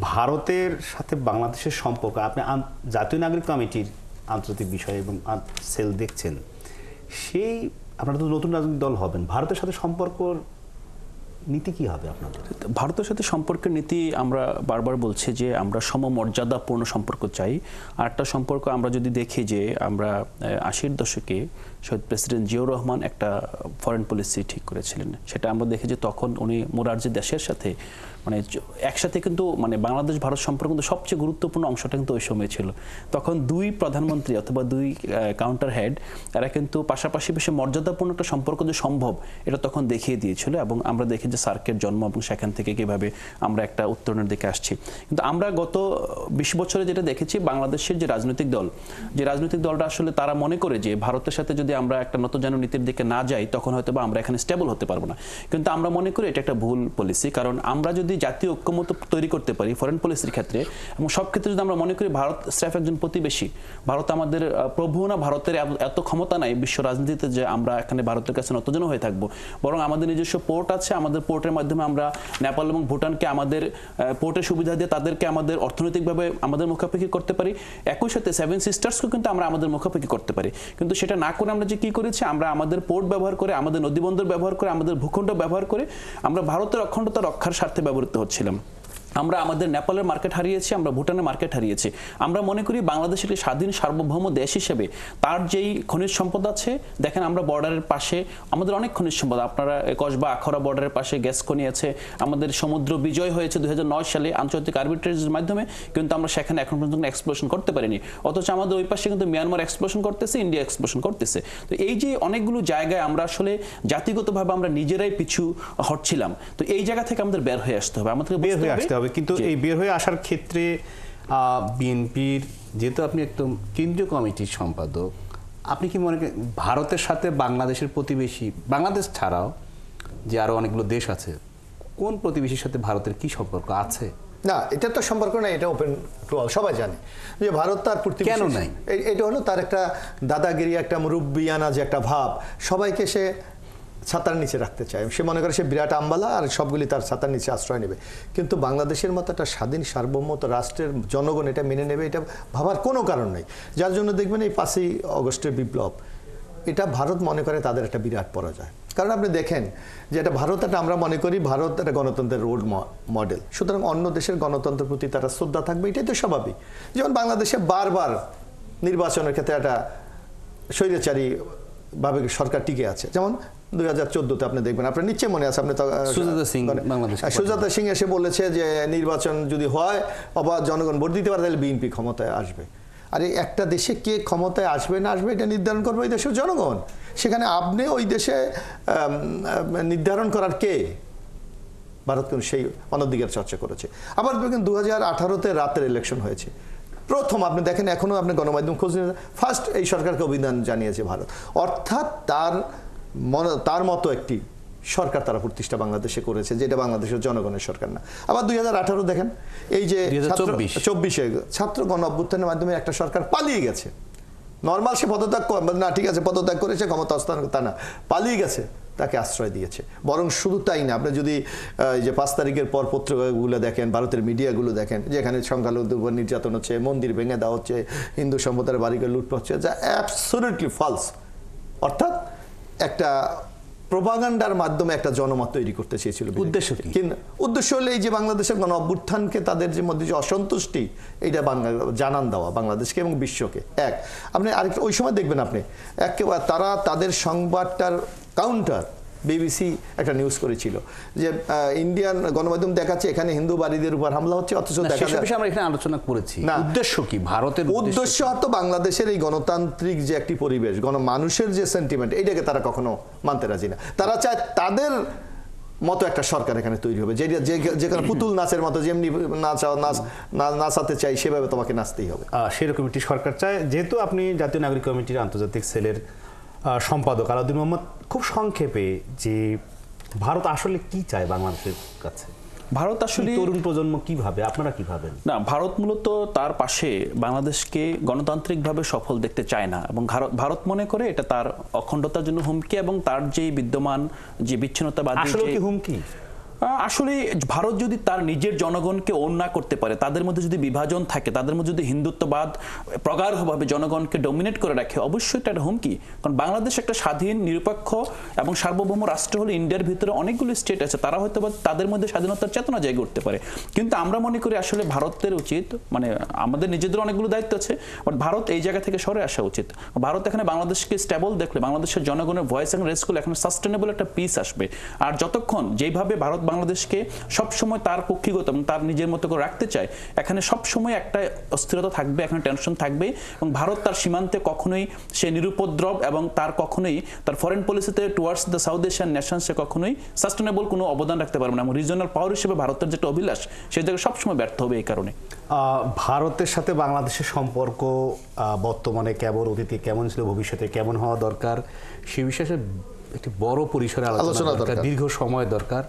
ভারতের সাথে বাংলাদেশের সম্পর্ক, আপনি জাতীয় নাগরিক কমিটির আন্তর্জাতিক বিষয় এবং সেল দেখছেন, সেই আপনারা তো নতুন রাজনৈতিক দল হবেন, ভারতের সাথে সম্পর্ক নীতি কি হবে আপনাদের? ভারতের সাথে সম্পর্কের নীতি আমরা বারবার বলছি যে আমরা সমমর্যাদাপূর্ণ সম্পর্ক চাই। আর একটা সম্পর্ক আমরা যদি দেখি যে আমরা ৮০-এর দশকে শহীদ প্রেসিডেন্ট জিয়াউর রহমান একটা ফরেন পলিসি ঠিক করেছিলেন, সেটা আমরা দেখি যে তখন উনি মোরারজি দেশের সাথে মানে একসাথে কিন্তু মানে বাংলাদেশ ভারত সম্পর্ক কিন্তু সবচেয়ে গুরুত্বপূর্ণ অংশটা কিন্তু ওই সময় ছিল। তখন দুই প্রধানমন্ত্রী অথবা দুই কাউন্টার হেড এরা কিন্তু পাশাপাশি বেশি মর্যাদাপূর্ণ একটা সম্পর্ক যে সম্ভব এটা তখন দেখিয়ে দিয়েছিল। এবং আমরা দেখি যে সার্কের জন্ম এবং সেখান থেকে কিভাবে আমরা একটা উত্তরণের দিকে আসছি। কিন্তু আমরা গত ২০ বছরে যেটা দেখেছি, বাংলাদেশের যে রাজনৈতিক দলটা আসলে তারা মনে করে যে ভারতের সাথে যদি আমরা একটা নতজানু নীতির দিকে না যাই তখন হয়তো বা আমরা এখানে স্টেবল হতে পারবো না। কিন্তু আমরা মনে করি এটা একটা ভুল পলিসি, কারণ আমরা যদি জাতীয় ঐক্যমত্য তৈরি করতে পারি ফরেন পলিসির ক্ষেত্রে এবং সব ক্ষেত্রে যদি আমরা মনে করি ভারত স্রেফ একজন প্রতিবেশী, ভারত আমাদের প্রভু না, ভারতের এত ক্ষমতা নাই বিশ্ব রাজনীতিতে যে আমরা এখানে ভারতের কাছে নতজানু হয়ে থাকবো, বরং আমাদের নিজস্ব পোর্ট আছে, আমাদের পোর্টের মাধ্যমে আমরা নেপাল এবং ভুটানকে আমাদের পোর্টের সুবিধা দিয়ে তাদেরকে আমাদের অর্থনৈতিকভাবে আমাদের মুখাপেক্ষি করতে পারি। একই সাথে সেভেন সিস্টার্সকেও কিন্তু আমরা আমাদের মুখাপেক্ষি করতে পারি। কিন্তু সেটা না করে আমরা যে কি করেছি, আমরা আমাদের পোর্ট ব্যবহার করে, আমাদের নদীবন্দর ব্যবহার করে, আমাদের ভূখণ্ড ব্যবহার করে আমরা ভারতের অখণ্ডতা রক্ষার স্বার্থে ব্যবহৃত হচ্ছিলাম। আমরা আমাদের নেপালের মার্কেট হারিয়েছি, আমরা ভুটানের মার্কেট হারিয়েছি। আমরা মনে করি বাংলাদেশের একটি স্বাধীন সার্বভৌম দেশ হিসেবে তার যেই খনিজ সম্পদ আছে, দেখেন আমরা বর্ডারের পাশে আমাদের অনেক খনিজ সম্পদ, আপনারা কসবা আখাউড়া বর্ডারের পাশে গ্যাস খনি আছে, আমাদের সমুদ্র বিজয় হয়েছে ২০০৯ সালে আন্তর্জাতিক আরবিট্রেজের মাধ্যমে, কিন্তু আমরা সেখানে এখন পর্যন্ত এক্সপ্লোশন করতে পারিনি। অথচ আমাদের ওই পাশে কিন্তু মিয়ানমার এক্সপ্লোশন করতেছে, ইন্ডিয়া এক্সপ্লোশন করতেছে। তো এই যে অনেকগুলো জায়গায় আমরা আসলে জাতিগতভাবে আমরা নিজেরাই পিছু হটছিলাম, তো এই জায়গা থেকে আমাদের বের হয়ে আসতে হবে, আমাদের বের হয়ে আসতে হবে। কিন্তু এই বের হয়ে আসার ক্ষেত্রে বিএনপির, যেহেতু আপনি একদম কেন্দ্রীয় কমিটির সম্পাদক, আপনি কি মনে করেন ভারতের সাথে বাংলাদেশের প্রতিবেশী, বাংলাদেশ ছাড়াও যে আরো অনেকগুলো দেশ আছে, কোন প্রতিবেশীর সাথে ভারতের কি সম্পর্ক আছে? না, এটা তো সম্পর্ক নাই, এটা ওপেন টু অল, সবাই জানে যে ভারত তার প্রতিবেশী কেন নাই। এটা হলো তার একটা দাদাগিরি, একটা মুরব্বিয়ানা যে একটা ভাব, সবাইকে সে ছাতার নিচে রাখতে চায়। সে মনে করে সে বিরাট আম্বালা আর সবগুলি তার ছাতার নিচে আশ্রয় নেবে। কিন্তু বাংলাদেশের মতো একটা স্বাধীন সার্বভৌমত্ব রাষ্ট্রের জনগণ এটা মেনে নেবে, এটা ভাবার কোনো কারণ নেই। যার জন্য দেখবেন এই ৫ই অগস্টের বিপ্লব, এটা ভারত মনে করে তাদের একটা বিরাট পরাজয়। কারণ আপনি দেখেন যে এটা ভারত, একটা আমরা মনে করি ভারত একটা গণতন্ত্রের রোল মডেল, সুতরাং অন্য দেশের গণতন্ত্রের প্রতি তারা শ্রদ্ধা থাকবে, এটাই তো স্বাভাবিক। যেমন বাংলাদেশে বারবার নির্বাচনের ক্ষেত্রে একটা স্বৈরাচারী ভাবে সরকার টিকে আছে, যেমন ২০১৪-তে আপনি দেখবেন, আপনার নিশ্চয় মনে আছে, আপনি সুজাতা সিং এসে বলেছে যে নির্বাচন যদি হয় অবাধ জনগণ ভোট দিতে পারে তাহলে বিএনপি ক্ষমতায় আসবে। আর একটা দেশে কে ক্ষমতায় আসবে না আসবে এটা নির্ধারণ করবে ওই দেশের জনগণ। সেখানে আপনি ওই দেশে নির্ধারণ করার কে? ভারত কিন্তু সেই অনধিকার চর্চা করেছে। আবার দেখেন ২০১৮-তে রাতের ইলেকশন হয়েছে, প্রথম আপনি দেখেন, এখনো আপনি গণমাধ্যম খোঁজ নিয়ে ফার্স্ট এই সরকারকে অভিনন্দন জানিয়েছে ভারত। অর্থাৎ তার মতো একটি সরকার তারা প্রতিষ্ঠা বাংলাদেশে করেছে, যেটা বাংলাদেশের জনগণের সরকার না। আবার ২০১৮ দেখেন, এই যে ২০২৪-এ ছাত্র গণ অভ্যুত্থানের মাধ্যমে একটা সরকার পালিয়ে গেছে। নর্মাল সে পদত্যাগ না, ঠিক আছে পদত্যাগ করেছে, ক্ষমতা হস্তান্তর, তা না, পালিয়ে গেছে, তাকে আশ্রয় দিয়েছে। বরং শুধু তাই না, আপনি যদি যে ৫ তারিখের পর পত্রিকাগুলো দেখেন, ভারতের মিডিয়াগুলো দেখেন, যেখানে সংখ্যালঘুদের উপর নির্যাতন হচ্ছে, মন্দির ভেঙে দেওয়া হচ্ছে, হিন্দু সম্প্রদায়ের বাড়িকে লুটপাট হচ্ছে, যা অ্যাবসলিউটলি ফলস। অর্থাৎ একটা প্রোপাগান্ডার মাধ্যমে একটা জনমত তৈরি করতে চেয়েছিল। উদ্দেশ্য কি? উদ্দেশ্য হলো এই যে বাংলাদেশের গণ অভ্যুত্থানকে তাদের যে মধ্যে যে অসন্তুষ্টি, এইটা জানান দেওয়া বাংলাদেশকে এবং বিশ্বকে। আপনি আরেকটা ওই সময় দেখবেন, আপনি একেবারে তারা তাদের সংবাদটার কাউন্টার বিবিসি একটা নিউজ করেছিল যে ইন্ডিয়ান গণমাধ্যম দেখাচ্ছে এখানে হিন্দু বাড়িদের উপর হামলা হচ্ছে, অথচ দেখা যাচ্ছে আমরা এখানে আলোচনা করেছি উদ্দেশ্য কি ভারতের উদ্দেশ্য হয়তো বাংলাদেশের এই গণতান্ত্রিক যে একটি পরিবেশ, মানুষের যে সেন্টিমেন্ট, এইটাকে তারা কখনো মানতে রাজি না। তারা চায় তাদের মতো একটা সরকার এখানে তৈরি হবে, যেখানে পুতুল নাচের মতো যেমনি নাচাতে চাই সেভাবে তোমাকে নাচতেই হবে, সেরকম একটি সরকার চায়। যেহেতু আপনি জাতীয় নাগরিক কমিটির আন্তর্জাতিক সেলের সম্পাদক আলাউদ্দিন মোহাম্মদ, খুব সংক্ষেপে যে ভারত আসলে কি চায় বাংলাদেশের কাছে, ভারত আসলে তরুণ প্রজন্ম কিভাবে, আপনারা কি ভাবেন? না, ভারত মূলত তার পাশে বাংলাদেশকে গণতান্ত্রিকভাবে সফল দেখতে চায় না, এবং ভারত মনে করে এটা তার অখণ্ডতার জন্য হুমকি, এবং তার যে বিদ্যমান যে বিচ্ছিন্নতাবাদী আসলে কি হুমকি? আসলে ভারত যদি তার নিজের জনগণকে ওন না করতে পারে, তাদের মধ্যে যদি বিভাজন থাকে, তাদের মধ্যে যদি হিন্দুত্ববাদ প্রগাঢ়ভাবে জনগণকে ডমিনেট করে রাখে, অবশ্যই এটা একটা হুমকি। কারণ বাংলাদেশ একটা স্বাধীন, নিরপেক্ষ এবং সার্বভৌম রাষ্ট্র হলে ইন্ডিয়ার ভিতরে অনেকগুলো স্টেট আছে, তারা হয়তো তাদের মধ্যে স্বাধীনতার চেতনা জায়গা করতে পারে। কিন্তু আমরা মনে করি আসলে ভারতের উচিত, মানে আমাদের নিজেদের অনেকগুলো দায়িত্ব আছে, বাট ভারত এই জায়গা থেকে সরে আসা উচিত। ভারত এখানে বাংলাদেশকে স্টেবল দেখলে, বাংলাদেশের জনগণের ভয়েস এবং রেস করলে এখানে সাস্টেনেবল একটা পিস আসবে। আর যতক্ষণ যেভাবে ভারত বাংলাদেশকে সবসময় তার কক্ষিগত এবং তার নিজের মতো করে রাখতে চায়, এখানে সবসময় একটা অস্থিরতা থাকবে, এখানে টেনশন থাকবে, এবং ভারত তার সীমান্তে কখনোই সে নিরুপদ্রব এবং তার কখনোই তার ফরেন পলিসিতে towards the south Asian nation সে কখনোই সাস্টেনেবল কোনো অবদান রাখতে পারবে না। এবং রিজনাল পাওয়ার হিসেবে ভারতের যেটা অভিলাষ, সে জায়গায় সবসময় ব্যর্থ হবে এই কারণে। ভারতের সাথে বাংলাদেশের সম্পর্ক বর্তমানে কেমন, অতীতে কেমন ছিল, ভবিষ্যতে কেমন হওয়া দরকার, সে বিষয়ে একটি বড় পরিসরে আলোচনা দরকার, দীর্ঘ সময় দরকার।